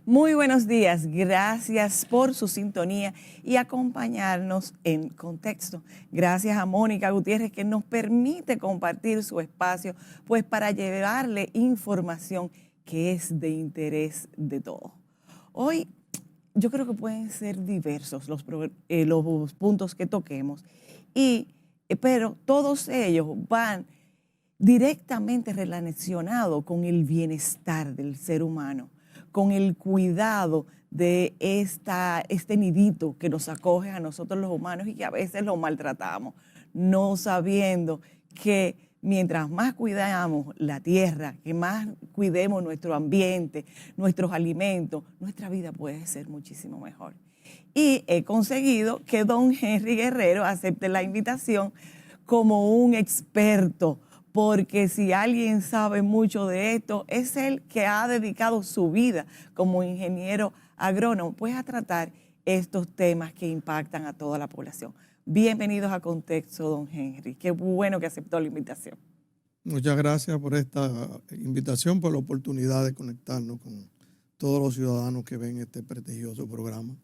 Muy buenos días, gracias por su sintonía y acompañarnos en Contexto. Gracias a Mónica Gutiérrez que nos permite compartir su espacio, pues para llevarle información que es de interés de todos. Hoy yo creo que pueden ser diversos los puntos que toquemos, pero todos ellos van directamente relacionados con el bienestar del ser humano, con el cuidado de este nidito que nos acoge a nosotros los humanos y que a veces lo maltratamos, no sabiendo que mientras más cuidamos la tierra, que más cuidemos nuestro ambiente, nuestros alimentos, nuestra vida puede ser muchísimo mejor. Y he conseguido que don Henry Guerrero acepte la invitación como un experto, porque si alguien sabe mucho de esto, es él que ha dedicado su vida como ingeniero agrónomo, pues a tratar estos temas que impactan a toda la población. Bienvenidos a Contexto, don Henry. Qué bueno que aceptó la invitación. Muchas gracias por esta invitación, por la oportunidad de conectarnos con todos los ciudadanos que ven este prestigioso programa.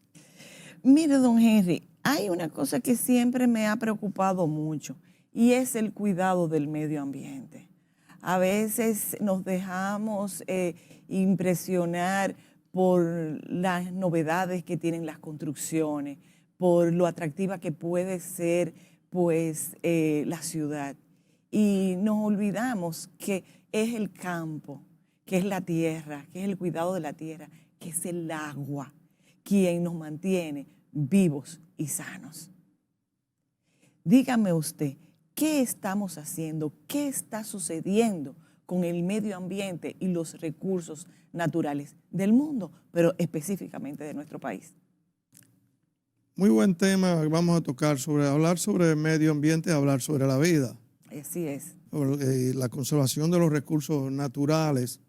Mire, don Henry, hay una cosa que siempre me ha preocupado mucho y es el cuidado del medio ambiente. A veces nos dejamos impresionar por las novedades que tienen las construcciones, por lo atractiva que puede ser pues, la ciudad. Y nos olvidamos que es el campo, que es la tierra, que es el cuidado de la tierra, que es el agua, quien nos mantiene vivos y sanos. Dígame usted, ¿qué estamos haciendo? ¿Qué está sucediendo con el medio ambiente y los recursos naturales del mundo, pero específicamente de nuestro país? Muy buen tema. Vamos a tocar hablar sobre el medio ambiente, hablar sobre la vida. Así es. La conservación de los recursos naturales.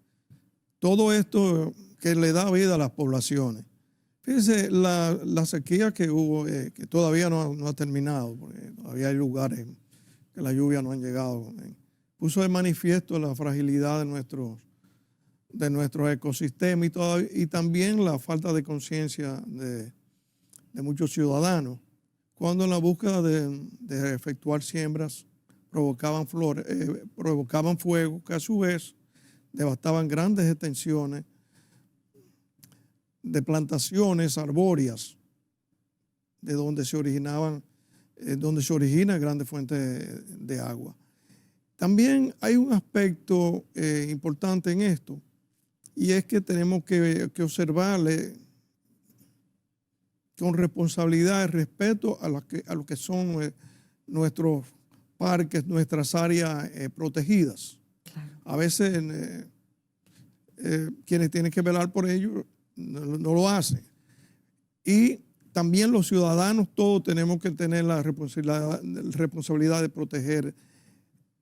Todo esto que le da vida a las poblaciones. Fíjense, la sequía que hubo, que todavía no ha terminado, porque todavía hay lugares que la lluvia no ha llegado, puso de manifiesto la fragilidad de nuestros ecosistemas y también la falta de conciencia de muchos ciudadanos, cuando en la búsqueda de efectuar siembras provocaban fuego que a su vez devastaban grandes extensiones de plantaciones arbóreas, de donde se origina grandes fuentes de agua. También hay un aspecto importante en esto, y es que tenemos que observarle con responsabilidad y respeto a lo que son nuestros parques, nuestras áreas protegidas. Claro. A veces quienes tienen que velar por ello no lo hacen. Y también los ciudadanos todos tenemos que tener la responsabilidad de proteger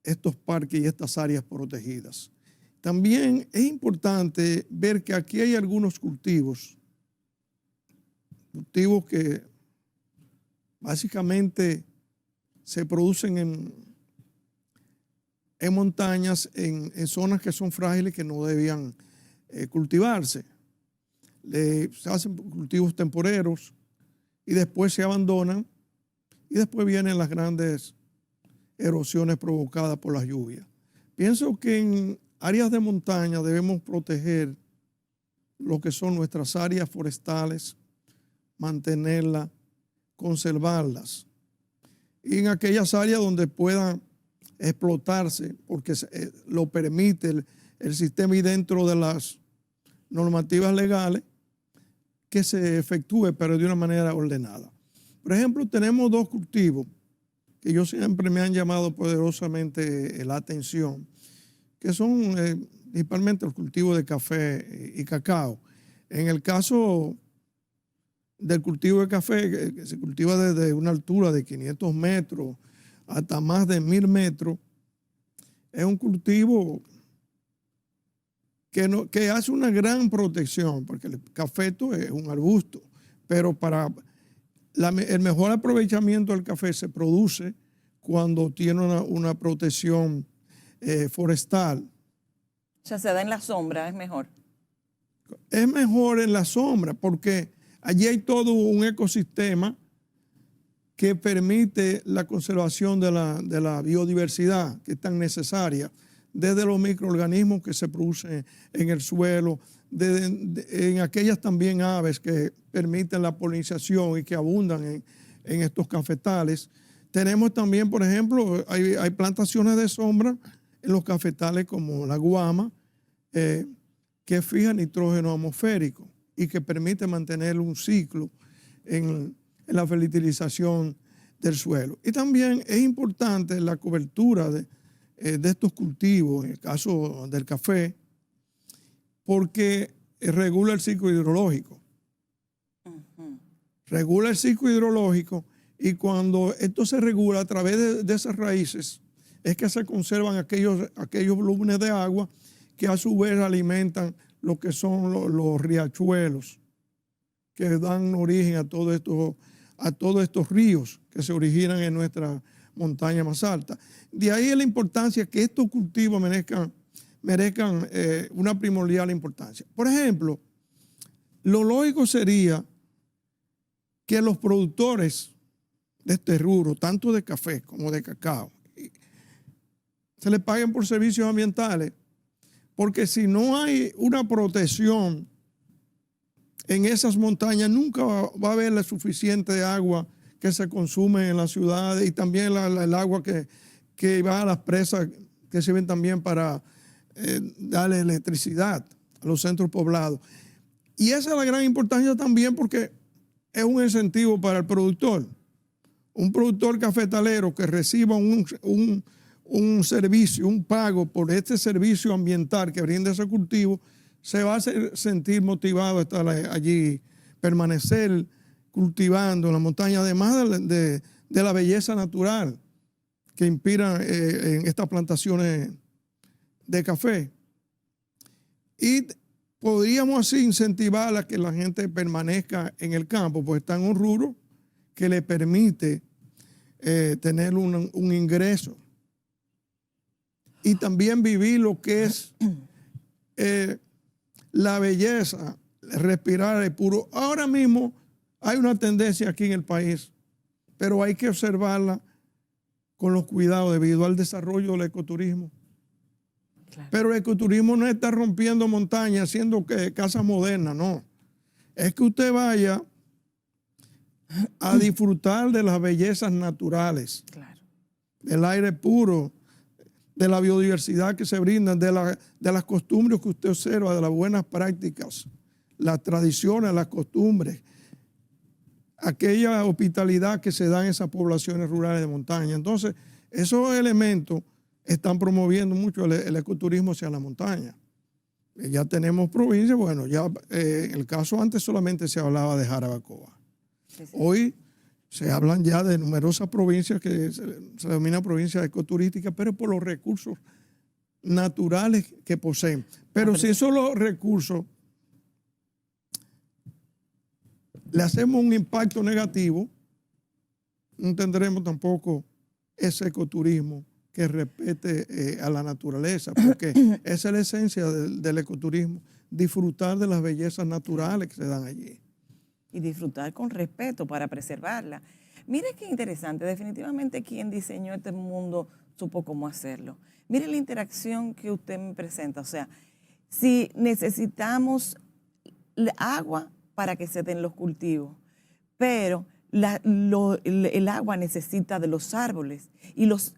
estos parques y estas áreas protegidas. También es importante ver que aquí hay algunos cultivos que básicamente se producen en montañas, en zonas que son frágiles, que no debían cultivarse. Se hacen cultivos temporeros y después se abandonan y después vienen las grandes erosiones provocadas por las lluvias. Pienso que en áreas de montaña debemos proteger lo que son nuestras áreas forestales, mantenerlas, conservarlas. Y en aquellas áreas donde puedan explotarse, porque lo permite el sistema y dentro de las normativas legales, que se efectúe, pero de una manera ordenada. Por ejemplo, tenemos dos cultivos que yo siempre me han llamado poderosamente la atención, que son principalmente los cultivos de café y cacao. En el caso del cultivo de café, que se cultiva desde una altura de 500 metros hasta más de 1000 metros, es un cultivo que hace una gran protección, porque el cafeto es un arbusto, pero para el mejor aprovechamiento del café se produce cuando tiene una protección forestal. O sea, se da en la sombra, es mejor. Es mejor en la sombra porque allí hay todo un ecosistema que permite la conservación de la biodiversidad que es tan necesaria, desde los microorganismos que se producen en el suelo, en aquellas también aves que permiten la polinización y que abundan en estos cafetales. Tenemos también, por ejemplo, hay plantaciones de sombra en los cafetales como la guama, que fija nitrógeno atmosférico y que permite mantener un ciclo en la fertilización del suelo. Y también es importante la cobertura de estos cultivos, en el caso del café, porque regula el ciclo hidrológico. Regula el ciclo hidrológico y cuando esto se regula a través de esas raíces, es que se conservan aquellos volúmenes de agua que a su vez alimentan lo que son los riachuelos, que dan origen a todos estos ríos que se originan en nuestra montaña más alta. De ahí la importancia que estos cultivos merezcan una primordial importancia. Por ejemplo, lo lógico sería que los productores de este rubro, tanto de café como de cacao, se les paguen por servicios ambientales, porque si no hay una protección en esas montañas, nunca va a haber la suficiente agua que se consume en las ciudades y también el agua que va a las presas que sirven también para darle electricidad a los centros poblados. Y esa es la gran importancia también porque es un incentivo para el productor. Un productor cafetalero que reciba un servicio, un pago por este servicio ambiental que brinda ese cultivo, se va a sentir motivado a estar allí, permanecer cultivando en la montaña, además de la belleza natural que inspiran en estas plantaciones de café. Y podríamos así incentivar a que la gente permanezca en el campo, pues está en un rubro que le permite tener un ingreso. Y también vivir lo que es la belleza, respirar el puro. Ahora mismo hay una tendencia aquí en el país, pero hay que observarla con los cuidados debido al desarrollo del ecoturismo. Claro. Pero el ecoturismo no está rompiendo montañas, haciendo casas modernas, no. Es que usted vaya a disfrutar de las bellezas naturales, claro, del aire puro, de la biodiversidad que se brinda, de las costumbres que usted observa, de las buenas prácticas, las tradiciones, las costumbres, aquella hospitalidad que se da en esas poblaciones rurales de montaña. Entonces, esos elementos están promoviendo mucho el ecoturismo hacia la montaña. Ya tenemos provincias, bueno, ya en el caso antes solamente se hablaba de Jarabacoa. Sí, sí. Hoy se hablan ya de numerosas provincias que se denominan provincias ecoturísticas, pero por los recursos naturales que poseen. Pero si esos los recursos le hacemos un impacto negativo, no tendremos tampoco ese ecoturismo que respete a la naturaleza, porque esa es la esencia del ecoturismo, disfrutar de las bellezas naturales que se dan allí. Y disfrutar con respeto para preservarla. Mire qué interesante, definitivamente quien diseñó este mundo supo cómo hacerlo. Mire la interacción que usted me presenta, o sea, si necesitamos agua para que se den los cultivos, pero el agua necesita de los árboles y los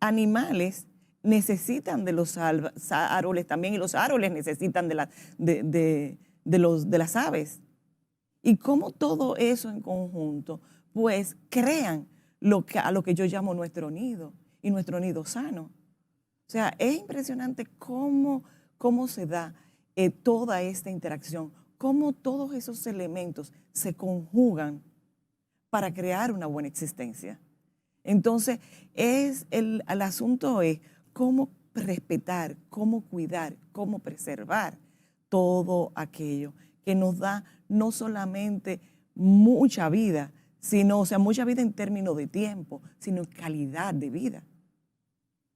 animales necesitan de los árboles también y los árboles necesitan de las aves. Y cómo todo eso en conjunto, pues crean a lo que yo llamo nuestro nido y nuestro nido sano. O sea, es impresionante cómo se da toda esta interacción, cómo todos esos elementos se conjugan para crear una buena existencia. Entonces, el asunto es cómo respetar, cómo cuidar, cómo preservar todo aquello que nos da no solamente mucha vida, sino, o sea, mucha vida en términos de tiempo, sino en calidad de vida,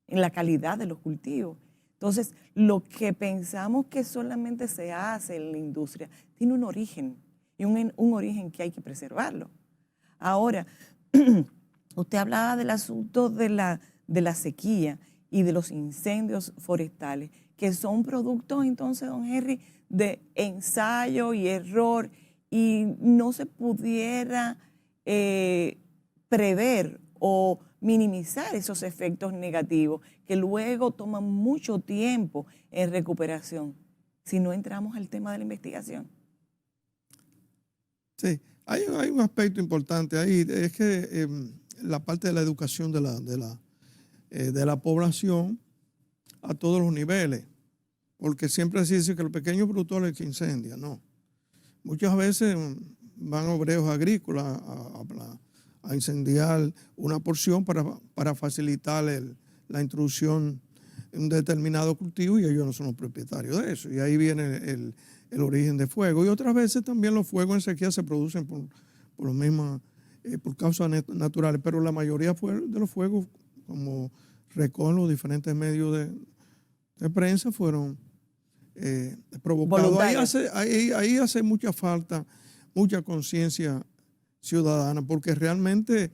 en la calidad de los cultivos. Entonces, lo que pensamos que solamente se hace en la industria tiene un origen, y un origen que hay que preservarlo. Ahora, usted hablaba del asunto de la sequía y de los incendios forestales, que son productos entonces, don Henry, de ensayo y error, y no se pudiera prever o minimizar esos efectos negativos que luego toman mucho tiempo en recuperación si no entramos al tema de la investigación. Sí, hay un aspecto importante ahí, es que la parte de la educación de la población a todos los niveles, porque siempre se dice que el pequeño productor es el que incendia, no. Muchas veces van obreros agrícolas a incendiar una porción para facilitar la introducción en un determinado cultivo, y ellos no son los propietarios de eso. Y ahí viene el origen de fuego. Y otras veces también los fuegos en sequía se producen por causas naturales, pero la mayoría de los fuegos, como recogen los diferentes medios de prensa, fueron provocados. Ahí hace mucha falta, mucha conciencia ciudadana, porque realmente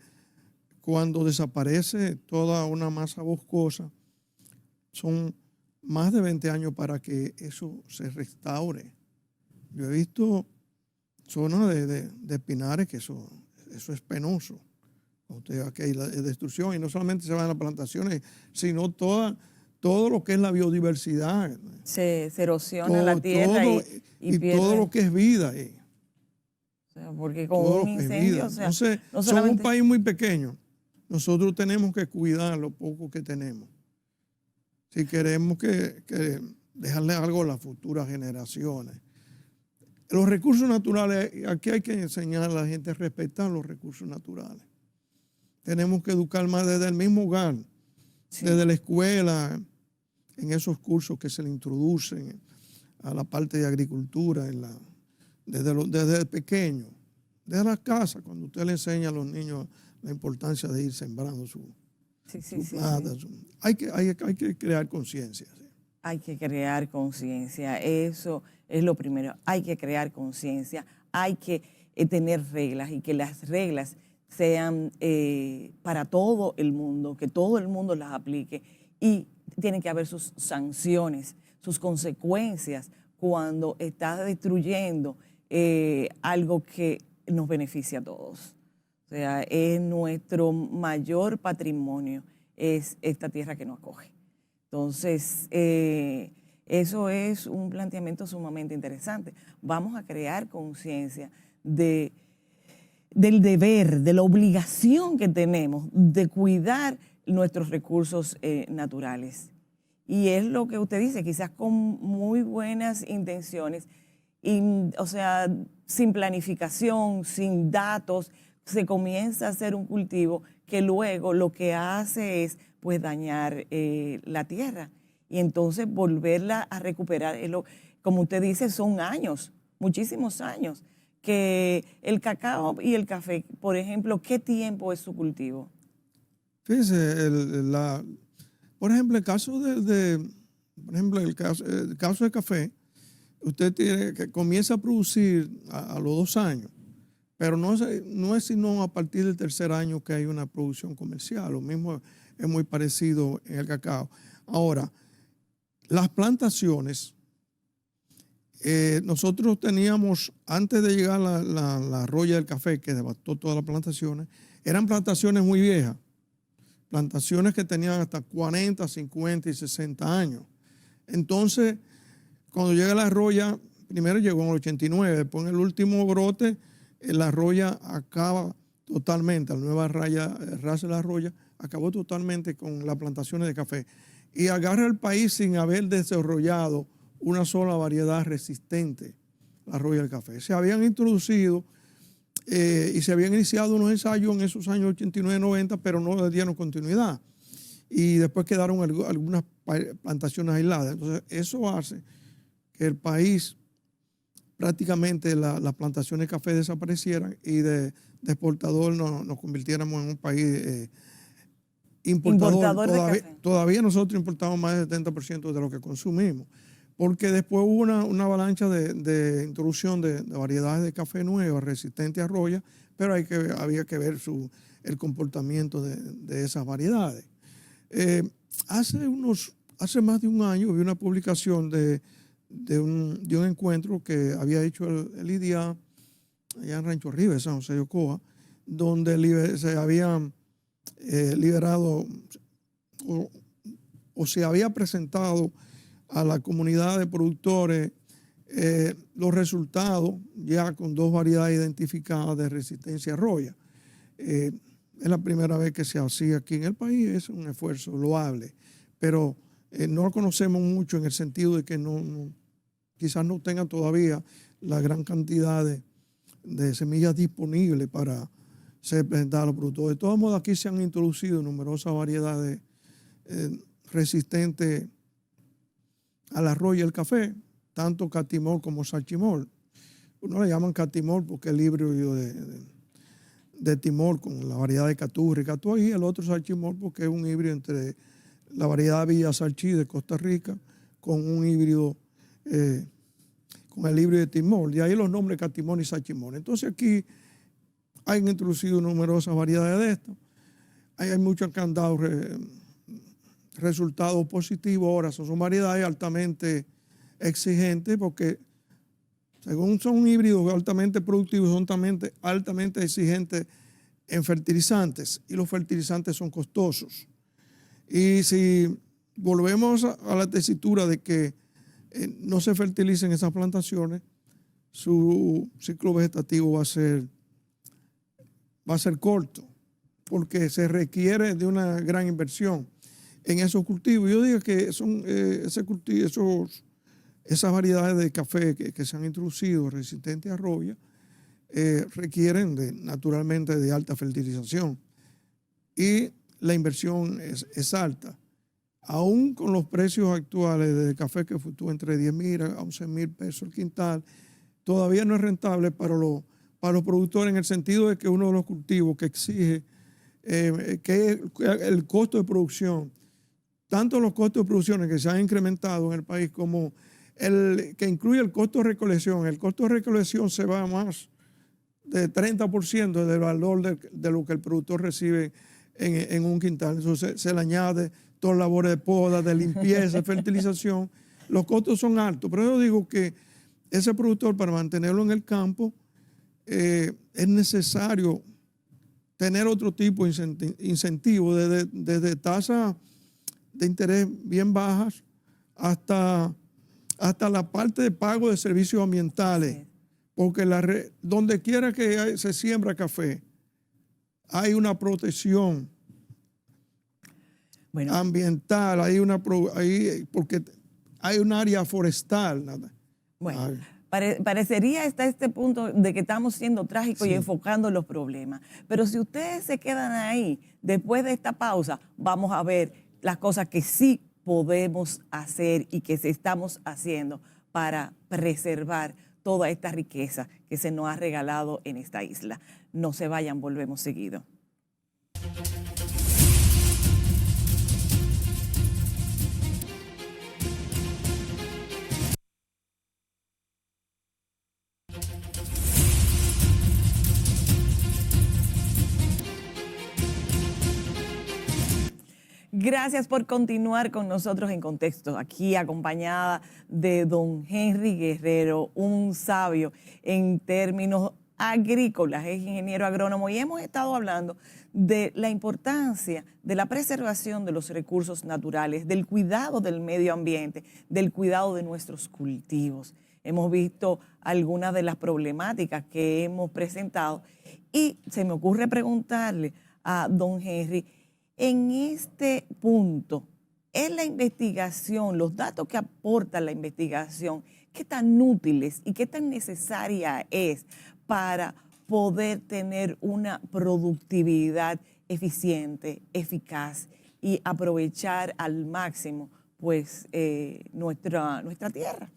cuando desaparece toda una masa boscosa, son más de 20 años para que eso se restaure. Yo he visto zonas de pinares que eso es penoso. Aquí hay la destrucción, y no solamente se van las plantaciones, sino todo lo que es la biodiversidad. Se erosiona la tierra y todo lo que es vida ahí. O sea, porque con un incendio, o sea, entonces, no solamente... somos un país muy pequeño. Nosotros tenemos que cuidar lo poco que tenemos. Si queremos que dejarle algo a las futuras generaciones. Los recursos naturales, aquí hay que enseñar a la gente a respetar los recursos naturales. Tenemos que educar más desde el mismo hogar, sí, desde la escuela, en esos cursos que se le introducen a la parte de agricultura, desde pequeño, desde la casa, cuando usted le enseña a los niños la importancia de ir sembrando su plata. Hay que crear conciencia. Sí. Hay que crear conciencia, eso es lo primero. Hay que crear conciencia, hay que tener reglas, y que las reglas sean para todo el mundo, que todo el mundo las aplique, y tienen que haber sus sanciones, sus consecuencias cuando está destruyendo algo que nos beneficia a todos. O sea, es nuestro mayor patrimonio, es esta tierra que nos acoge. Entonces, eso es un planteamiento sumamente interesante. Vamos a crear conciencia del deber, de la obligación que tenemos de cuidar nuestros recursos naturales. Y es lo que usted dice, quizás con muy buenas intenciones, o sea, sin planificación, sin datos, se comienza a hacer un cultivo que luego lo que hace es pues dañar la tierra, y entonces volverla a recuperar. Como usted dice, son años, muchísimos años, que el cacao y el café, por ejemplo, ¿qué tiempo es su cultivo? Fíjese, por ejemplo, el caso el caso del café, usted comienza a producir a los 2 años, pero no es sino a partir del 3er año que hay una producción comercial. Lo mismo es muy parecido en el cacao. Ahora, las plantaciones, nosotros teníamos, antes de llegar la roya del café, que devastó todas las plantaciones, eran plantaciones muy viejas, plantaciones que tenían hasta 40, 50 y 60 años. Entonces, cuando llega la roya, primero llegó en el 89, después en el último brote, la roya acaba totalmente, la nueva raza de la roya acabó totalmente con las plantaciones de café, y agarra el país sin haber desarrollado una sola variedad resistente, la roya del café. Se habían introducido y se habían iniciado unos ensayos en esos años 89 y 90, pero no le dieron continuidad. Y después quedaron algunas plantaciones aisladas. Entonces, eso hace que el país, prácticamente las plantaciones de café desaparecieran, y de exportador nos convirtiéramos en un país Importador de café. Todavía nosotros importamos más del 70% de lo que consumimos, porque después hubo una avalancha de introducción de variedades de café nuevas, resistentes a roya, pero había que ver el comportamiento de esas variedades. Hace más de un año vi una publicación de un encuentro que había hecho el IDIA allá en Rancho Arriba, San José de Ocoa, donde se habían liberado o se había presentado a la comunidad de productores los resultados ya con 2 variedades identificadas de resistencia a roya. Es la primera vez que se hacía aquí en el país, es un esfuerzo loable, pero no lo conocemos mucho en el sentido de que quizás no tengan todavía la gran cantidad de semillas disponibles para ser presentadas a los productores. De todos modos, aquí se han introducido numerosas variedades resistentes a la roya y el café, tanto catimol como salchimol. Uno le llaman catimol porque es el híbrido de timol con la variedad de caturra y catuají, y el otro salchimol porque es un híbrido entre la variedad Villa Salchí de Costa Rica con un híbrido, con el híbrido de timol. De ahí los nombres catimol y salchimol. Entonces aquí han introducido numerosas variedades de esto. Hay muchos que han dado resultados positivos. Ahora son variedades altamente exigentes porque según son híbridos altamente productivos, son también altamente exigentes en fertilizantes y los fertilizantes son costosos. Y si volvemos a la tesitura de que no se fertilicen esas plantaciones, su ciclo vegetativo va a ser corto porque se requiere de una gran inversión en esos cultivos. Yo digo que esas variedades de café que se han introducido resistentes a roya requieren naturalmente de alta fertilización y la inversión es alta. Aún con los precios actuales del café que fluctúa entre 10,000 a 11,000 pesos el quintal, todavía no es rentable para los productores en el sentido de que uno de los cultivos que exige que el costo de producción, tanto los costos de producción que se han incrementado en el país como el que incluye el costo de recolección. El costo de recolección se va a más de 30% del valor de lo que el productor recibe en un quintal. Entonces se le añade todas las labores de poda, de limpieza, de fertilización. Los costos son altos, pero yo digo que ese productor, para mantenerlo en el campo, es necesario tener otro tipo de incentivo, desde tasas de interés bien bajas hasta la parte de pago de servicios ambientales. Sí. Porque donde quiera que se siembra café, hay una protección ambiental, porque hay un área forestal. Bueno, parecería hasta este punto de que estamos siendo trágicos y enfocando los problemas. Pero si ustedes se quedan ahí, después de esta pausa, vamos a ver las cosas que sí podemos hacer y que estamos haciendo para preservar toda esta riqueza que se nos ha regalado en esta isla. No se vayan, volvemos seguido. Gracias por continuar con nosotros en Contexto, aquí acompañada de don Henry Guerrero, un sabio en términos agrícolas, es ingeniero agrónomo y hemos estado hablando de la importancia de la preservación de los recursos naturales, del cuidado del medio ambiente, del cuidado de nuestros cultivos. Hemos visto algunas de las problemáticas que hemos presentado y se me ocurre preguntarle a don Henry, en este punto, ¿es la investigación, los datos que aporta la investigación, qué tan útiles y qué tan necesaria es para poder tener una productividad eficiente, eficaz y aprovechar al máximo pues, nuestra tierra?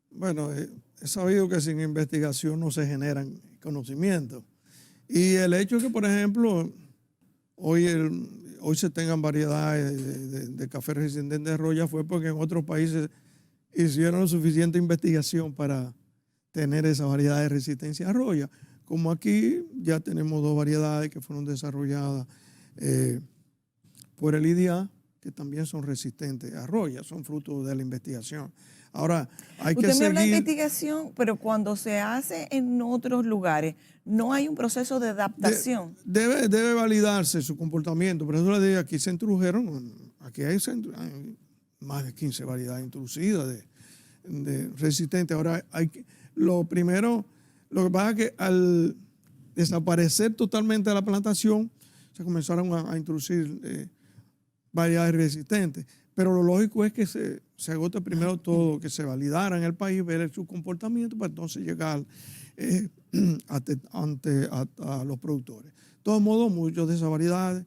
Bueno, es sabido que sin investigación no se generan conocimientos. Y el hecho es que, por ejemplo, hoy hoy se tengan variedades de café resistente de arroya fue porque en otros países hicieron suficiente investigación para tener esa variedad de resistencia a arroya. Como aquí ya tenemos 2 variedades que fueron desarrolladas por el IDA, que también son resistentes a arroya, son fruto de la investigación. Ahora, hay que seguir... Usted me habla de investigación, pero cuando se hace en otros lugares, no hay un proceso de adaptación. Debe validarse su comportamiento. Por eso le digo, aquí se introdujeron, aquí hay más de 15 variedades introducidas de resistentes. Ahora, lo primero, lo que pasa es que al desaparecer totalmente la plantación, se comenzaron a introducir variedades resistentes. Pero lo lógico es que se agote primero todo, que se validara en el país, ver su comportamiento para entonces llegar a los productores. De todos modos, muchas de esas variedades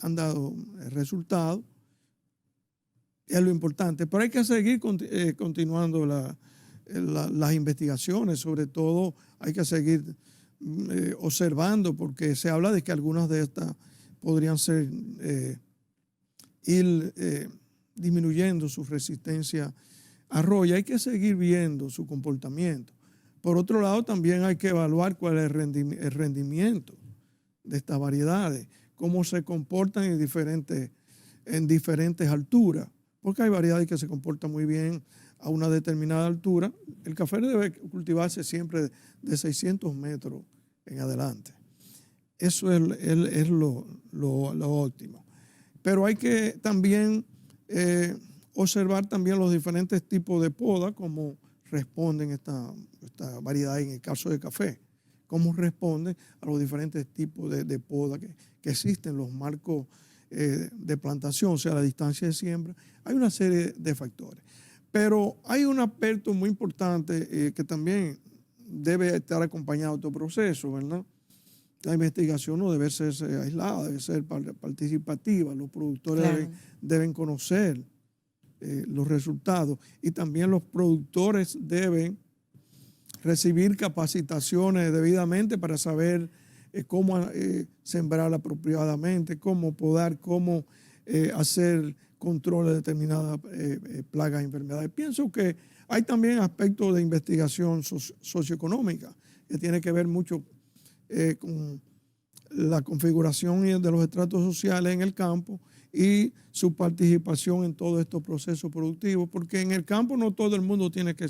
han dado resultados, es lo importante. Pero hay que seguir continuando las investigaciones, sobre todo hay que seguir observando, porque se habla de que algunas de estas podrían ser... ir disminuyendo su resistencia a arroya. Hay que seguir viendo su comportamiento. Por otro lado, también hay que evaluar cuál es el rendimiento de estas variedades, cómo se comportan en diferentes alturas, porque hay variedades que se comportan muy bien a una determinada altura. El café debe cultivarse siempre de 600 metros en adelante. Eso es lo óptimo. Pero hay que también observar también los diferentes tipos de poda, cómo responden esta variedad en el caso de café, cómo responden a los diferentes tipos de poda que existen, los marcos de plantación, o sea, la distancia de siembra. Hay una serie de factores. Pero hay un aspecto muy importante que también debe estar acompañado de todo proceso, ¿verdad? La investigación no debe ser aislada, debe ser participativa. Los productores Claro. deben conocer los resultados y también los productores deben recibir capacitaciones debidamente para saber cómo sembrar apropiadamente, cómo podar, cómo hacer control de determinadas plagas e enfermedades. Pienso que hay también aspectos de investigación socioeconómica que tiene que ver mucho con la configuración de los estratos sociales en el campo y su participación en todos estos procesos productivos, porque en el campo no todo el mundo tiene que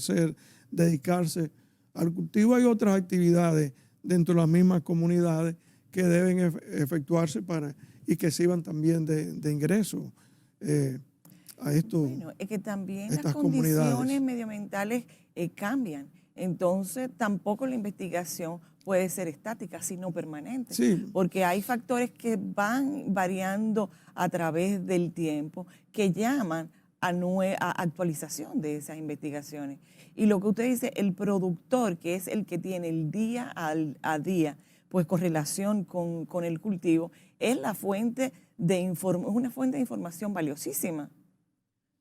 dedicarse al cultivo. Hay otras actividades dentro de las mismas comunidades que deben efectuarse y que sirvan también de ingresos a estos. Bueno, es que también estas las condiciones comunidades medioambientales cambian. Entonces, tampoco la investigación puede ser estática, sino permanente. Sí. Porque hay factores que van variando a través del tiempo que llaman a actualización de esas investigaciones. Y lo que usted dice, el productor, que es el que tiene el día a día, pues correlación con el cultivo, es la fuente es una fuente de información valiosísima.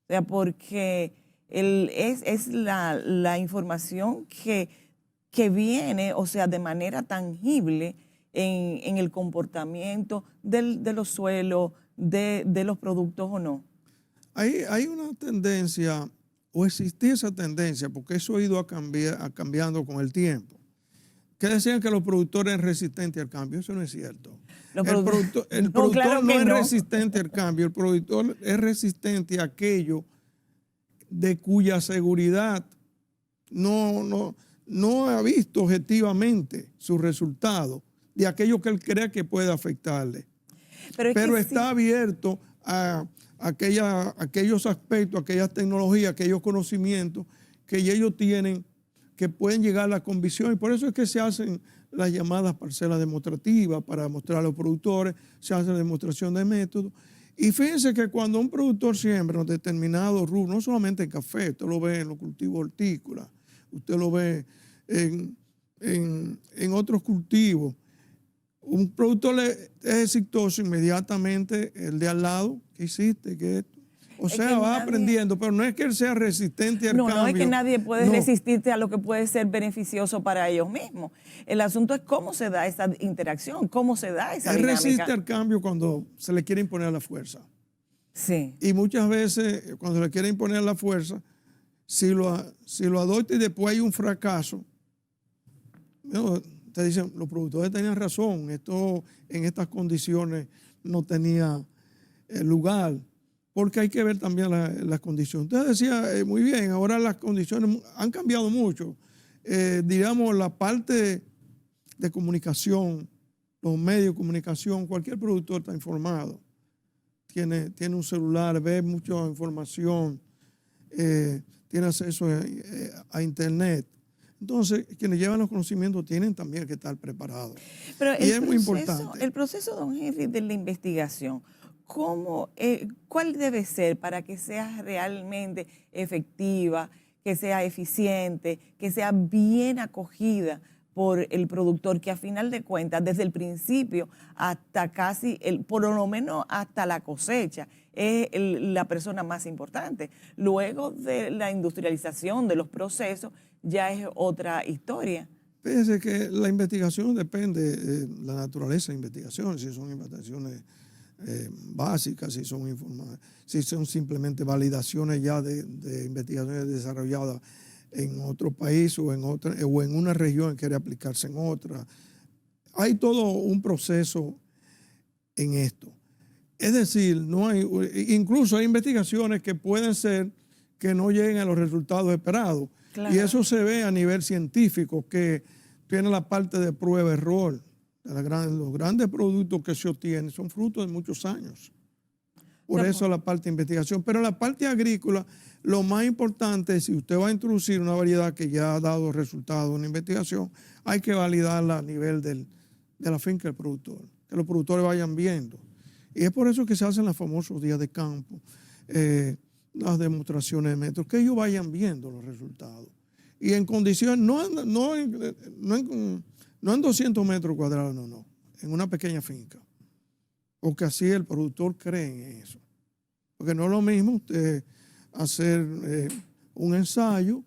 O sea, porque es la información que viene, o sea, de manera tangible en el comportamiento de los suelos, de los productos o no. Hay una tendencia, o existía esa tendencia, porque eso ha ido cambiando con el tiempo, que decían que los productores eran resistentes al cambio. Eso no es cierto. El productor claro no que es no. resistente al cambio, el productor es resistente a aquello de cuya seguridad no ha visto objetivamente su resultado, de aquello que él cree que puede afectarle. Pero está abierto a aquellos aspectos, aquellas tecnologías, aquellos conocimientos que ellos tienen, que pueden llegar a la convicción. Y por eso es que se hacen las llamadas parcelas demostrativas para mostrar a los productores, se hace demostración de métodos. Y fíjense que cuando un productor siembra en determinado rubro, no solamente en café, usted lo ve en los cultivos hortícolas, usted lo ve en otros cultivos. Un productor es exitoso inmediatamente, el de al lado, ¿qué hiciste? ¿Qué esto? O Es sea, que va nadie- aprendiendo, pero no es que él sea resistente al cambio. No es que nadie puede No, resistirte a lo que puede ser beneficioso para ellos mismos. El asunto es cómo se da esa interacción, cómo se da esa él resiste dinámica. al cambio cuando se le quiere imponer la fuerza. Sí, Y muchas veces, cuando le quiere imponer la fuerza, si lo adopta y después hay un fracaso, ¿no? Te dicen, los productores tenían razón, esto en estas condiciones no tenía lugar, porque hay que ver también las condiciones. Usted decía, muy bien, ahora las condiciones han cambiado mucho. Digamos, la parte de comunicación, los medios de comunicación, cualquier productor está informado. Tiene un celular, ve mucha información, tiene acceso a internet. Entonces, quienes llevan los conocimientos tienen también que estar preparados. pero Y es muy importante. el proceso, don Henry, de la investigación, ¿cuál debe ser para que sea realmente efectiva, que sea eficiente, que sea bien acogida por el productor, que a final de cuentas, desde el principio hasta casi, por lo menos hasta la cosecha, es la persona más importante? Luego de la industrialización de los procesos, ya es otra historia. Fíjese que la investigación depende de la naturaleza de investigación, si son investigaciones básicas, si son simplemente validaciones ya de investigaciones desarrolladas en otro país o en una región que quiere aplicarse en otra. Hay todo un proceso en esto. Es decir, incluso hay investigaciones que pueden ser que no lleguen a los resultados esperados. Claro. Y eso se ve a nivel científico, que tiene la parte de prueba-error. Los grandes productos que se obtienen son frutos de muchos años. Por eso la parte de investigación. Pero la parte agrícola, lo más importante es, si usted va a introducir una variedad que ya ha dado resultados en una investigación, hay que validarla a nivel de la finca del productor, que los productores vayan viendo. Y es por eso que se hacen los famosos días de campo, las demostraciones de metros, que ellos vayan viendo los resultados. Y en condiciones, no en 200 metros cuadrados, no, en una pequeña finca. Porque así el productor cree en eso. Porque no es lo mismo usted hacer un ensayo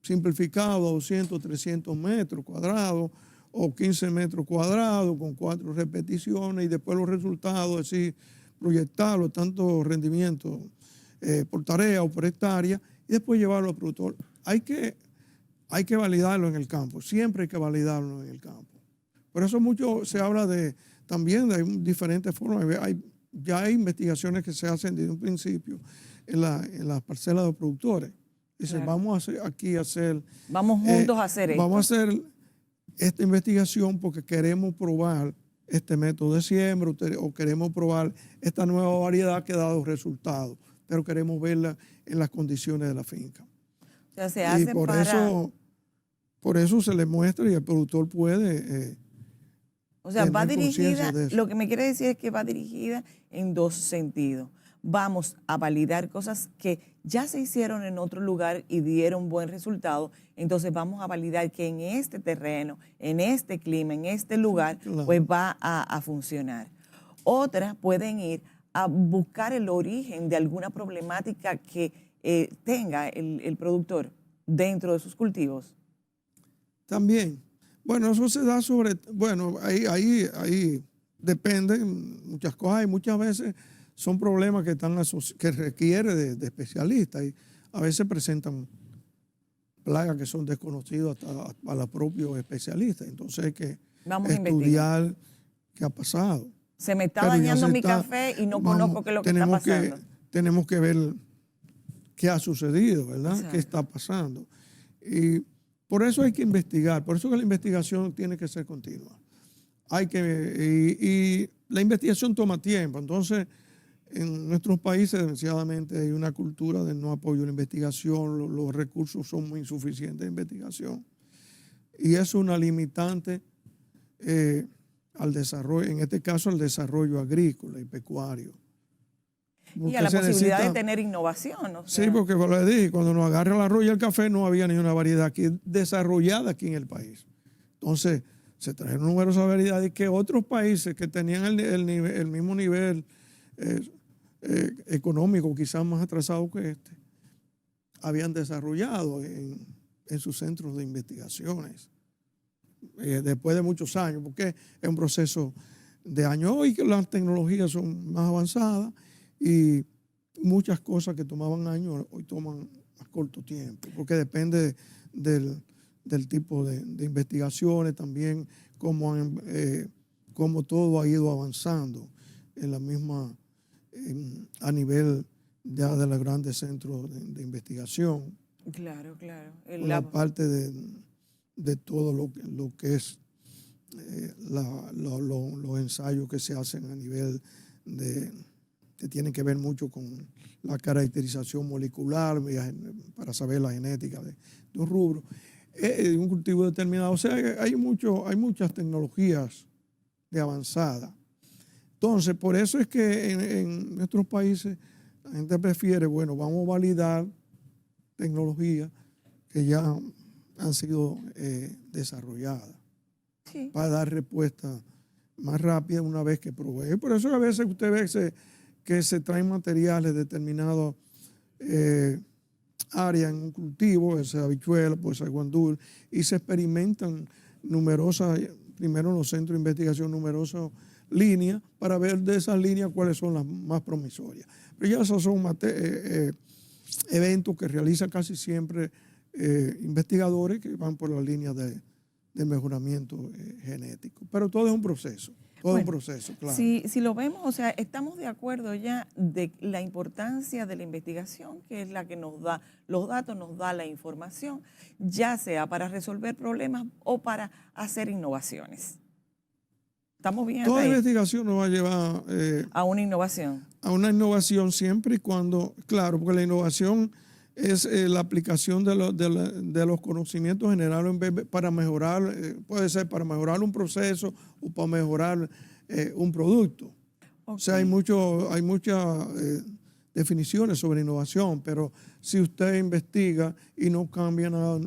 simplificado a 200, 300 metros cuadrados o 15 metros cuadrados con 4 repeticiones y después los resultados, así proyectarlo, tanto rendimiento por tarea o por hectárea, y después llevarlo al productor. Hay que validarlo en el campo, siempre hay que validarlo en el campo. Por eso mucho se habla también de diferentes formas. Ya hay investigaciones que se hacen desde un principio en las parcelas de los productores. Dicen, Claro. vamos a hacer... Vamos juntos a hacer esto. Vamos a hacer esta investigación porque queremos probar este método de siembra o queremos probar esta nueva variedad que ha dado resultados, pero queremos verla en las condiciones de la finca. O sea, se hace por eso se le muestra y el productor puede... O sea, va tener conciencia dirigida, de eso. lo que me quiere decir es que va dirigida en dos sentidos. Vamos a validar cosas que ya se hicieron en otro lugar y dieron buen resultado. Entonces vamos a validar que en este terreno, en este clima, en este lugar, Claro. pues va a funcionar. Otras pueden ir a buscar el origen de alguna problemática que tenga el productor dentro de sus cultivos. También. Bueno, eso se da bueno, ahí dependen muchas cosas y muchas veces son problemas que requieren de especialistas y a veces presentan plagas que son desconocidas hasta para los propios especialistas. Entonces hay que Vamos a estudiar qué ha pasado. Se me está Pero ya dañando se mi está- café y no vamos, conozco qué es lo que está pasando. Tenemos que ver qué ha sucedido, ¿verdad? Exacto. ¿Qué está pasando? Y por eso hay que investigar, por eso que la investigación tiene que ser continua. Y la investigación toma tiempo, entonces en nuestros países desgraciadamente hay una cultura de no apoyo a la investigación, los recursos son muy insuficientes de investigación y es una limitante al desarrollo, en este caso al desarrollo agrícola y pecuario. Y a la posibilidad de tener innovación. O sea, Sí, porque como le dije, cuando nos agarra el arroz y el café no había ni una variedad aquí desarrollada aquí en el país. Entonces, se trajeron numerosas variedades que otros países que tenían el mismo nivel económicos quizás más atrasados que este, habían desarrollado en sus centros de investigaciones después de muchos años, porque es un proceso de años. Hoy que las tecnologías son más avanzadas y muchas cosas que tomaban años hoy toman más corto tiempo, porque depende del tipo de investigaciones, también cómo todo ha ido avanzando en la misma, a nivel ya de los grandes centros de investigación. Claro, claro. La parte de todo lo que es los ensayos que se hacen a nivel que tienen que ver mucho con la caracterización molecular para saber la genética de un rubro, de un cultivo determinado. O sea, hay muchas tecnologías de avanzada. Entonces, por eso es que en nuestros países la gente prefiere, bueno, vamos a validar tecnologías que ya han sido desarrolladas, sí, para dar respuesta más rápida una vez que provee. Por eso a veces usted ve que se traen materiales de determinadas áreas en un cultivo, puede ser habichuela, puede ser guandul, y se experimentan primero en los centros de investigación, numerosas líneas para ver de esas líneas cuáles son las más promisorias. Pero ya esos son eventos que realizan casi siempre investigadores que van por la línea de mejoramiento genético. Pero todo es un proceso, claro. Si lo vemos, o sea, estamos de acuerdo ya de la importancia de la investigación, que es la que nos da los datos, nos da la información, ya sea para resolver problemas o para hacer innovaciones. ¿Estamos bien? Toda investigación nos va a llevar a una innovación. A una innovación siempre y cuando, claro, porque la innovación es la aplicación de los conocimientos generales para mejorar, puede ser para mejorar un proceso o para mejorar un producto. Okay. O sea, hay muchas definiciones sobre innovación, pero si usted investiga y no cambia nada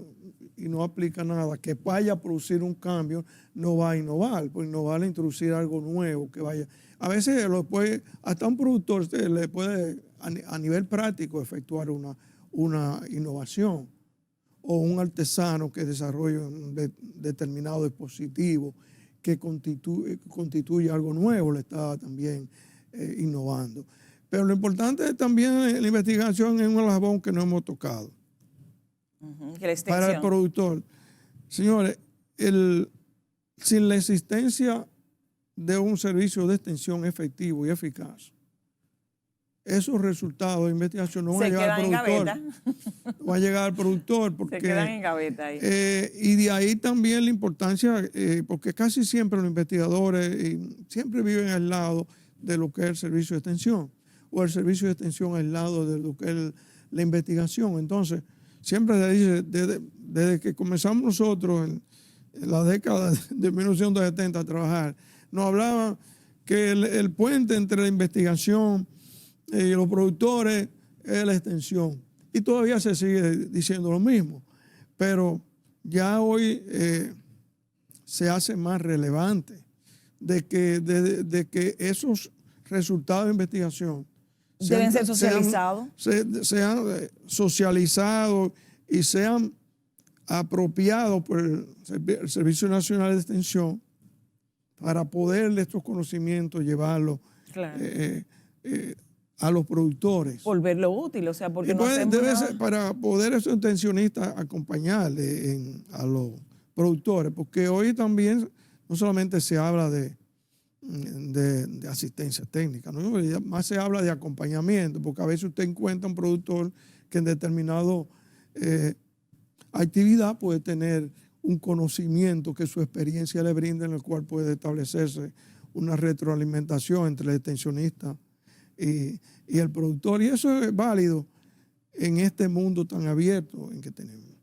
y no aplica nada que vaya a producir un cambio, no va a innovar. Pues innovar es introducir algo nuevo que vaya. A veces hasta un productor le puede a nivel práctico efectuar una innovación, o un artesano que desarrolla un determinado dispositivo que constituye algo nuevo, le está también innovando. Pero lo importante también en la investigación es un eslabón que no hemos tocado. Para el productor. Señores, sin la existencia de un servicio de extensión efectivo y eficaz, esos resultados de investigación no van a llegar al productor. No va a llegar al productor porque... Se quedan en gaveta ahí. Y de ahí también la importancia, porque casi siempre los investigadores siempre viven al lado de lo que es el servicio de extensión, o el servicio de extensión al lado de lo que es la investigación. Entonces, siempre se dice, desde que comenzamos nosotros en la década de 1970 a trabajar, nos hablaban que el puente entre la investigación y los productores es la extensión. Y todavía se sigue diciendo lo mismo. Pero ya hoy se hace más relevante de que esos resultados de investigación deben ser socializados. Sean socializados y sean apropiados por el Servicio Nacional de Extensión para poder estos conocimientos llevarlos a los productores. Volverlo útil, o sea, porque debe ser para poder esos extensionistas acompañarle a los productores, porque hoy también no solamente se habla de asistencia técnica, ¿no? Más se habla de acompañamiento, porque a veces usted encuentra un productor que en determinado actividad puede tener un conocimiento que su experiencia le brinda, en el cual puede establecerse una retroalimentación entre el extensionista y el productor, y eso es válido en este mundo tan abierto en que tenemos.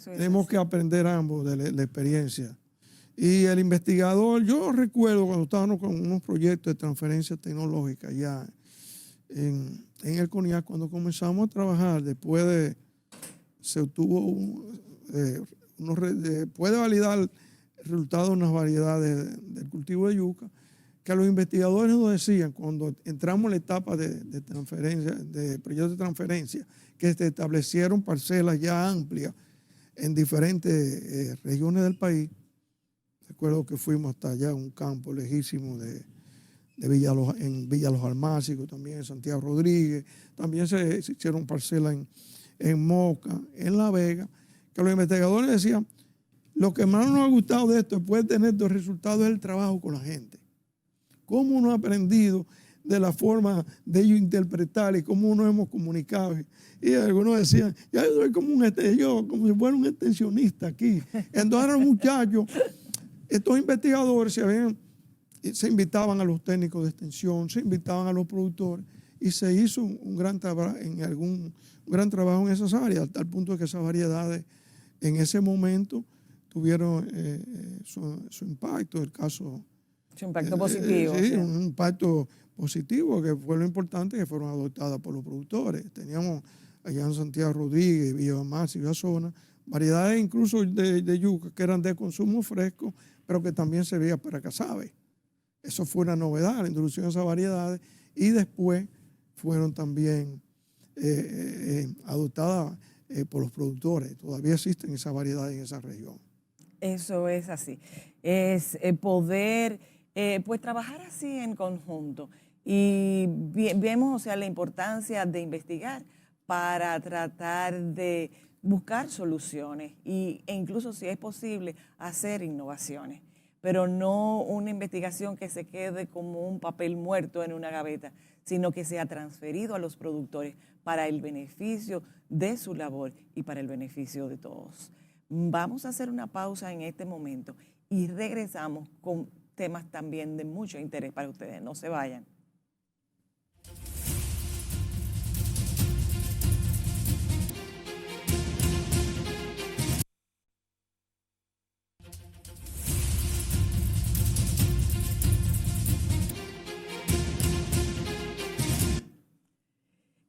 Tenemos que aprender ambos de la experiencia. Y el investigador, yo recuerdo cuando estábamos con unos proyectos de transferencia tecnológica ya en el CONIAC, cuando comenzamos a trabajar, después se obtuvo puede validar el resultado de unas variedades del cultivo de yuca, que los investigadores nos decían cuando entramos en la etapa de transferencia, de proyectos de transferencia, que se establecieron parcelas ya amplias en diferentes regiones del país. Recuerdo que fuimos hasta allá, un campo lejísimo en Villa Los Almácigos, también en Santiago Rodríguez, también se hicieron parcelas en Moca, en La Vega, que los investigadores decían, lo que más nos ha gustado de esto, después de tener estos resultados, es el trabajo con la gente. Cómo uno ha aprendido de la forma de ellos interpretar y cómo nos hemos comunicado. Y algunos decían, ya yo soy como como si fuera un extensionista aquí. Entonces los muchachos, estos investigadores se invitaban a los técnicos de extensión, se invitaban a los productores y se hizo un gran trabajo en esas áreas, hasta el punto de que esas variedades en ese momento tuvieron su impacto, el caso... Su impacto positivo. Sí, un impacto positivo, que fue lo importante, que fueron adoptadas por los productores. Teníamos allá en Santiago Rodríguez, Villa Más y Villa Zona, variedades incluso de yuca que eran de consumo fresco, pero que también servía para casabe. Eso fue una novedad, la introducción de esas variedades, y después fueron también adoptadas por los productores. Todavía existen esas variedades en esa región. Eso es así. Es poder pues trabajar así en conjunto. Y vemos, o sea, la importancia de investigar para tratar de buscar soluciones e incluso, si es posible, hacer innovaciones. Pero no una investigación que se quede como un papel muerto en una gaveta, sino que sea transferido a los productores para el beneficio de su labor y para el beneficio de todos. Vamos a hacer una pausa en este momento y regresamos con temas también de mucho interés para ustedes. No se vayan.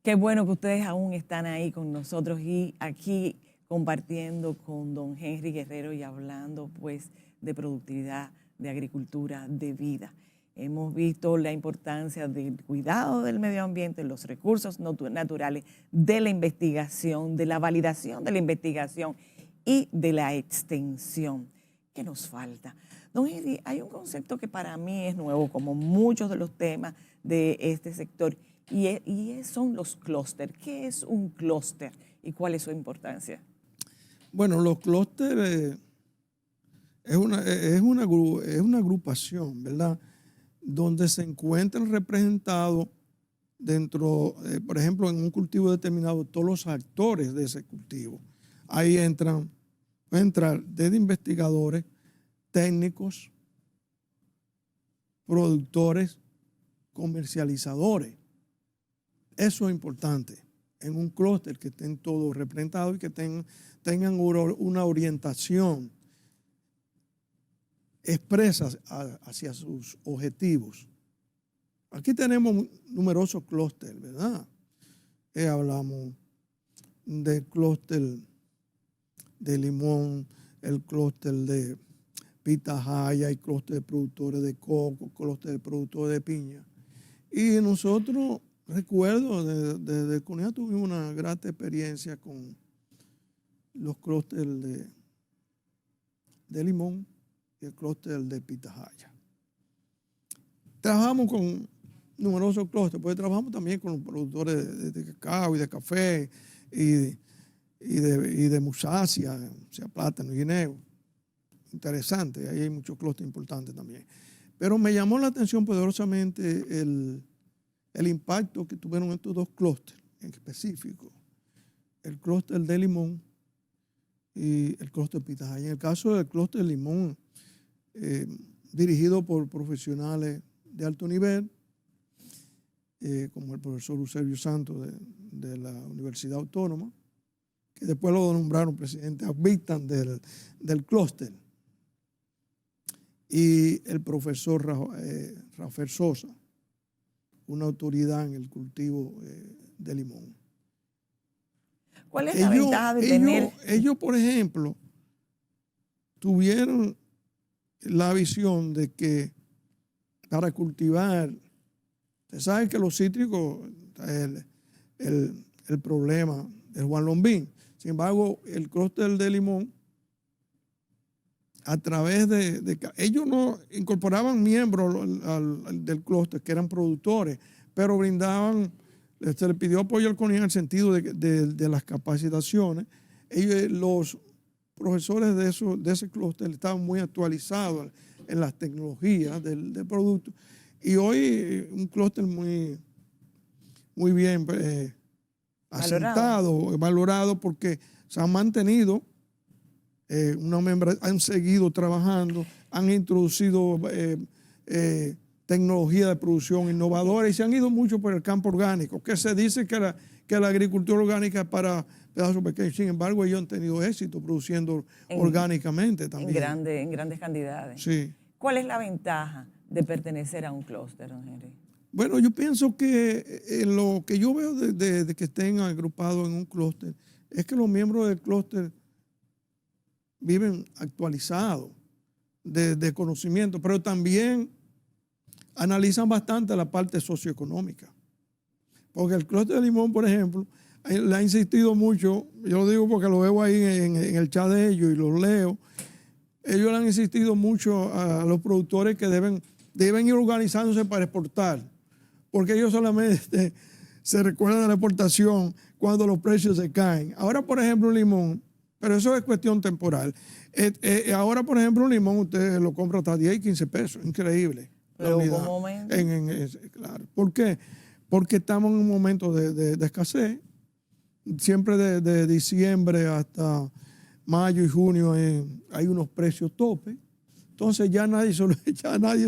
Qué bueno que ustedes aún están ahí con nosotros y aquí compartiendo con don Henry Guerrero y hablando pues de productividad, de agricultura, de vida. Hemos visto la importancia del cuidado del medio ambiente, los recursos naturales, de la investigación, de la validación de la investigación y de la extensión. ¿Qué nos falta? Don Henry, hay un concepto que para mí es nuevo, como muchos de los temas de este sector, y son los clústeres. ¿Qué es un clúster y cuál es su importancia? Bueno, los clústeres es una agrupación, ¿verdad?, donde se encuentran representados dentro, por ejemplo, en un cultivo determinado, todos los actores de ese cultivo. Ahí pueden entrar desde investigadores, técnicos, productores, comercializadores. Eso es importante en un clúster, que estén todos representados y que tengan una orientación expresa hacia sus objetivos. Aquí tenemos numerosos clústeres, ¿verdad? Hablamos del clúster de limón, el clúster de pitahaya, el clúster de productores de coco, el clúster de productores de piña. Y nosotros, recuerdo, desde Cunea tuvimos una gran experiencia con los clústeres de limón y el clúster de pitahaya. Trabajamos con numerosos clústeres, porque trabajamos también con los productores de cacao y de café y de musácea, o sea, plátano y guineo. Interesante, ahí hay muchos clústeres importantes también. Pero me llamó la atención poderosamente el impacto que tuvieron estos dos clústeres en específico, el clúster de limón y el clúster de pitahaya. En el caso del clúster de limón, dirigido por profesionales de alto nivel, como el profesor Eusebio Santos de la Universidad Autónoma, que después lo nombraron presidente advitan del clúster, y el profesor Rafael Sosa, una autoridad en el cultivo de limón. ¿Cuál es la ventaja de tener? Ellos, por ejemplo, tuvieron la visión de que para cultivar. Usted sabe que los cítricos, el problema del Juan Lombín. Sin embargo, el clúster de limón, a través ellos no incorporaban miembros del clúster que eran productores, pero brindaban, se les pidió apoyo al CONIEC en el sentido de las capacitaciones. Los profesores de ese clúster estaban muy actualizados en las tecnologías del producto. Y hoy un clúster muy bien asentado, valorado, porque se han mantenido han seguido trabajando, han introducido tecnología de producción innovadora y se han ido mucho por el campo orgánico, que se dice que la agricultura orgánica es para pedazos pequeños. Sin embargo, ellos han tenido éxito produciendo orgánicamente también. En grandes cantidades. Sí. ¿Cuál es la ventaja de pertenecer a un clúster, don Henry? Bueno, yo pienso que lo que yo veo de que estén agrupados en un clúster es que los miembros del clúster viven actualizados de conocimiento, pero también analizan bastante la parte socioeconómica. Porque el clúster de limón, por ejemplo, le ha insistido mucho, yo lo digo porque lo veo ahí en el chat de ellos y los leo, ellos le han insistido mucho a los productores que deben ir organizándose para exportar, porque ellos solamente se recuerdan de la exportación cuando los precios se caen. Ahora, por ejemplo, un limón, pero eso es cuestión temporal. Ahora, por ejemplo, un limón usted lo compra hasta 10 y 15 pesos. Increíble. Pero hubo un momento. Claro. ¿Por qué? Porque estamos en un momento de escasez. Siempre de diciembre hasta mayo y junio hay unos precios tope. Entonces ya nadie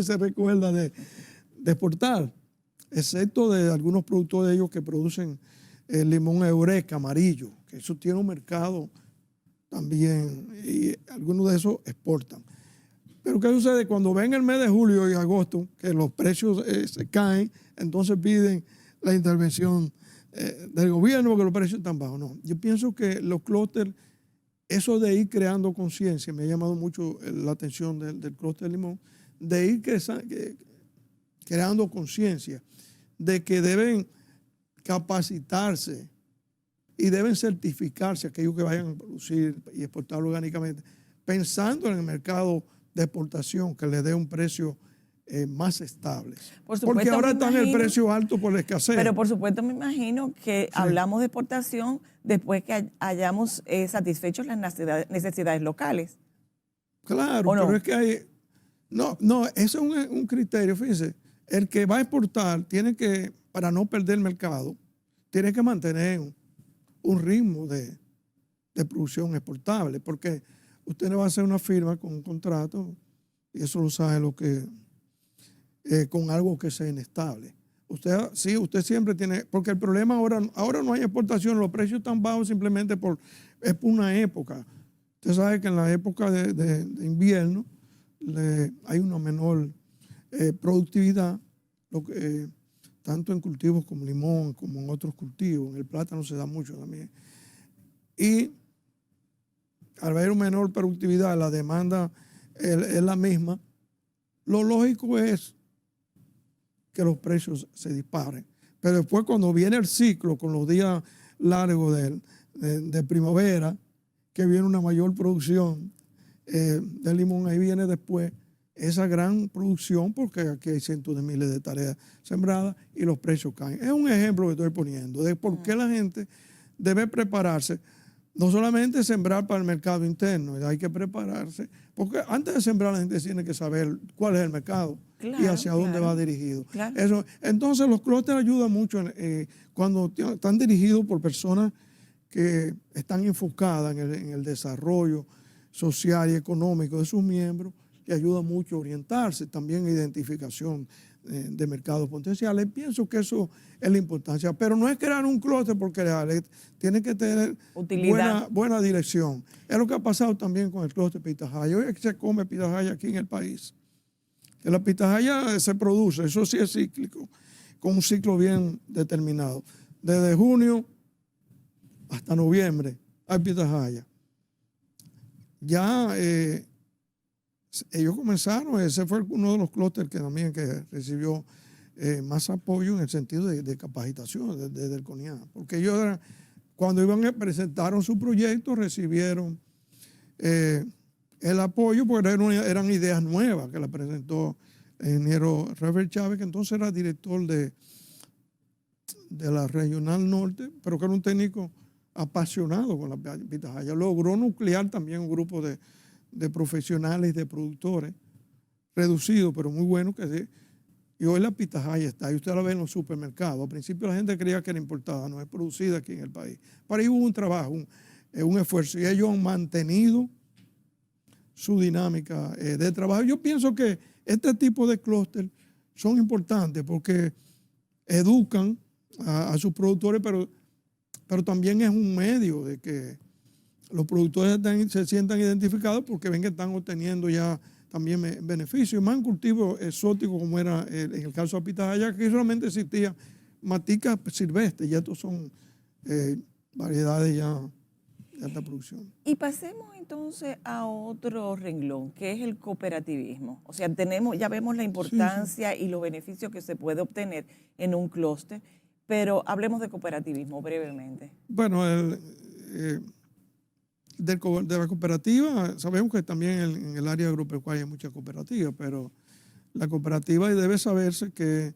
se recuerda de exportar, excepto de algunos productores de ellos que producen el limón Eureka amarillo, que eso tiene un mercado también, y algunos de esos exportan. Pero ¿qué sucede? Cuando ven el mes de julio y agosto, que los precios se caen, entonces piden la intervención del gobierno porque los precios están bajos. No, yo pienso que los clústeres, eso de ir creando conciencia, me ha llamado mucho la atención del clúster de limón, de ir creando conciencia de que deben capacitarse y deben certificarse aquellos que vayan a producir y exportar orgánicamente, pensando en el mercado de exportación que les dé un precio más estable. Porque ahora están el precio alto por la escasez. Pero por supuesto me imagino que hablamos de exportación después que hayamos satisfecho las necesidades locales. Claro, pero es que hay... No, eso es un criterio, fíjense. El que va a exportar tiene que, para no perder el mercado, tiene que mantener un ritmo de producción exportable, porque usted no va a hacer una firma con un contrato, y eso lo sabe con algo que sea inestable. Usted siempre tiene, porque el problema ahora no hay exportación, los precios están bajos simplemente es por una época. Usted sabe que en la época de invierno hay una menor productividad, tanto en cultivos como limón, como en otros cultivos. En el plátano se da mucho también. Y al haber una menor productividad, la demanda es la misma. Lo lógico es que los precios se disparen. Pero después, cuando viene el ciclo, con los días largos de primavera, que viene una mayor producción de limón, ahí viene después esa gran producción, porque aquí hay cientos de miles de tareas sembradas y los precios caen. Es un ejemplo que estoy poniendo de por qué la gente debe prepararse, no solamente sembrar para el mercado interno, hay que prepararse, porque antes de sembrar la gente tiene que saber cuál es el mercado y hacia dónde va dirigido. Claro. Entonces los clústeres ayudan mucho cuando están dirigidos por personas que están enfocadas en el desarrollo social y económico de sus miembros, que ayuda mucho a orientarse, también identificación de mercados potenciales. Pienso que eso es la importancia, pero no es crear un clúster por crear, tiene que tener buena dirección. Es lo que ha pasado también con el clúster pitahaya. Hoy se come pitahaya aquí en el país. Que la pitahaya se produce, eso sí es cíclico, con un ciclo bien determinado. Desde junio hasta noviembre hay pitahaya. Ya ellos comenzaron, ese fue uno de los clústeres que también que recibió más apoyo en el sentido de capacitación desde el CONIA, porque ellos cuando presentaron su proyecto recibieron el apoyo porque eran ideas nuevas que la presentó el ingeniero Robert Chávez, que entonces era director de la Regional Norte, pero que era un técnico apasionado con la pitahaya. Logró nuclear también un grupo de profesionales y de productores, reducido, pero muy bueno, y hoy la pitahaya está, y usted la ve en los supermercados. Al principio la gente creía que era importada, no es producida aquí en el país. Pero ahí hubo un trabajo, un esfuerzo, y ellos han mantenido su dinámica de trabajo. Yo pienso que este tipo de clúster son importantes porque educan a sus productores, pero también es un medio de que los productores se sientan identificados porque ven que están obteniendo ya también beneficios. Más en cultivos exóticos como era en el caso de pitahaya, que solamente existía matica silvestre, y estos son variedades ya de alta producción. Y pasemos entonces a otro renglón, que es el cooperativismo. O sea, ya vemos la importancia y los beneficios que se puede obtener en un clúster, pero hablemos de cooperativismo brevemente. Bueno, de la cooperativa, sabemos que también en el área agropecuaria hay muchas cooperativas, pero la cooperativa debe saberse que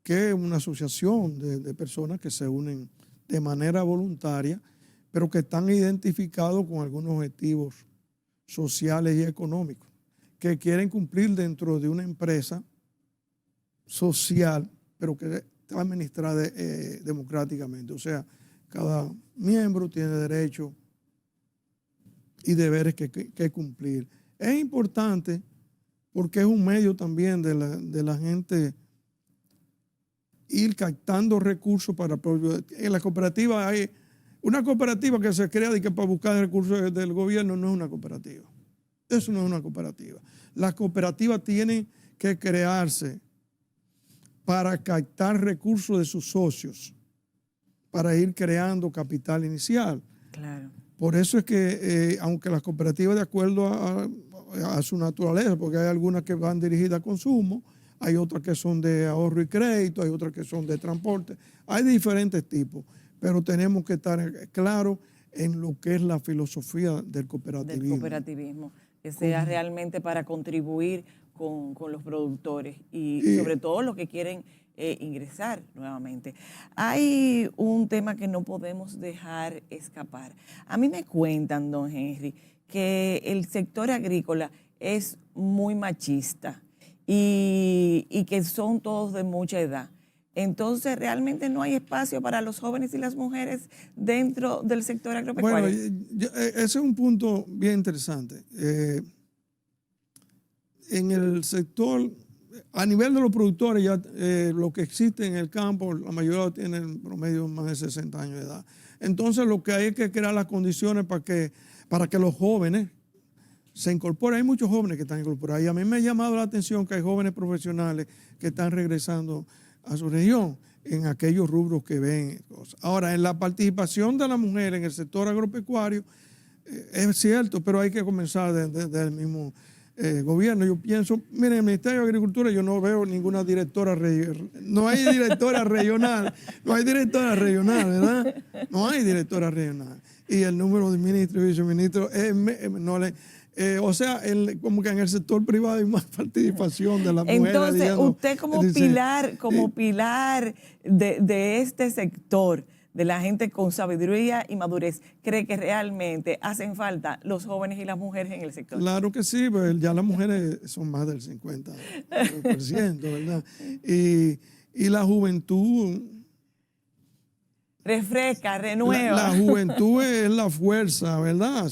es una asociación de personas que se unen de manera voluntaria, pero que están identificados con algunos objetivos sociales y económicos, que quieren cumplir dentro de una empresa social, pero que está administrada democráticamente. O sea, cada miembro tiene derechos y deberes que cumplir. Es importante porque es un medio también de la gente ir captando recursos para... En la cooperativa hay... Una cooperativa que se crea para buscar recursos del gobierno no es una cooperativa. Eso no es una cooperativa. Las cooperativas tienen que crearse para captar recursos de sus socios, para ir creando capital inicial. Claro. Por eso es que, aunque las cooperativas, de acuerdo a su naturaleza, porque hay algunas que van dirigidas a consumo, hay otras que son de ahorro y crédito, hay otras que son de transporte, hay diferentes tipos, pero tenemos que estar claros en lo que es la filosofía del cooperativismo. Del cooperativismo, que sea realmente para contribuir con los productores y sobre todo los que quieren ingresar nuevamente. Hay un tema que no podemos dejar escapar. A mí me cuentan, don Henry, que el sector agrícola es muy machista y que son todos de mucha edad. Entonces, realmente no hay espacio para los jóvenes y las mujeres dentro del sector agropecuario. Bueno, ese es un punto bien interesante. En el sector, a nivel de los productores, ya lo que existe en el campo, la mayoría tienen promedio más de 60 años de edad. Entonces, lo que hay es que crear las condiciones para que los jóvenes se incorporen. Hay muchos jóvenes que están incorporados. Y a mí me ha llamado la atención que hay jóvenes profesionales que están regresando a su región en aquellos rubros que ven cosas. Ahora, en la participación de la mujer en el sector agropecuario, es cierto, pero hay que comenzar desde el mismo gobierno. Yo pienso, miren, en el Ministerio de Agricultura yo no veo ninguna directora regional. No hay directora regional, ¿verdad? No hay directora regional. Y el número de ministros y viceministros o sea, como que en el sector privado hay más participación de las mujeres. Entonces, usted como pilar de este sector, de la gente con sabiduría y madurez, ¿cree que realmente hacen falta los jóvenes y las mujeres en el sector? Claro que sí, pues ya las mujeres son más del 50%, ¿verdad? Y la juventud... Refresca, renueva. La juventud es la fuerza, ¿verdad?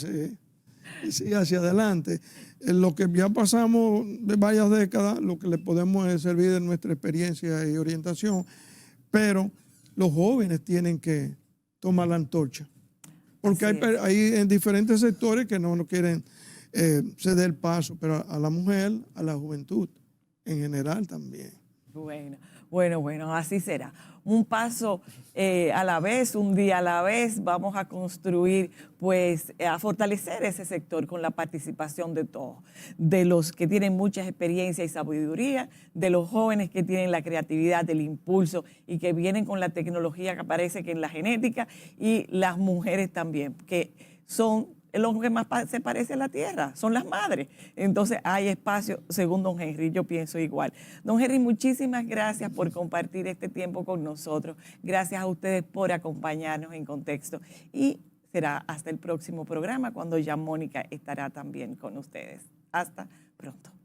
Sí, hacia adelante. En lo que ya pasamos de varias décadas, lo que le podemos servir de nuestra experiencia y orientación, pero los jóvenes tienen que tomar la antorcha. Porque hay en diferentes sectores que no quieren ceder el paso, pero a la mujer, a la juventud en general también. Bueno, Bueno, así será. Un paso a la vez, un día a la vez, vamos a construir, pues, a fortalecer ese sector con la participación de todos, de los que tienen mucha experiencia y sabiduría, de los jóvenes que tienen la creatividad, el impulso y que vienen con la tecnología que aparece que en la genética, y las mujeres también, que son lo que más se parece a la tierra, son las madres. Entonces hay espacio, según don Henry, yo pienso igual. Don Henry, muchísimas gracias por compartir este tiempo con nosotros. Gracias a ustedes por acompañarnos en Contexto. Y será hasta el próximo programa cuando ya Mónica estará también con ustedes. Hasta pronto.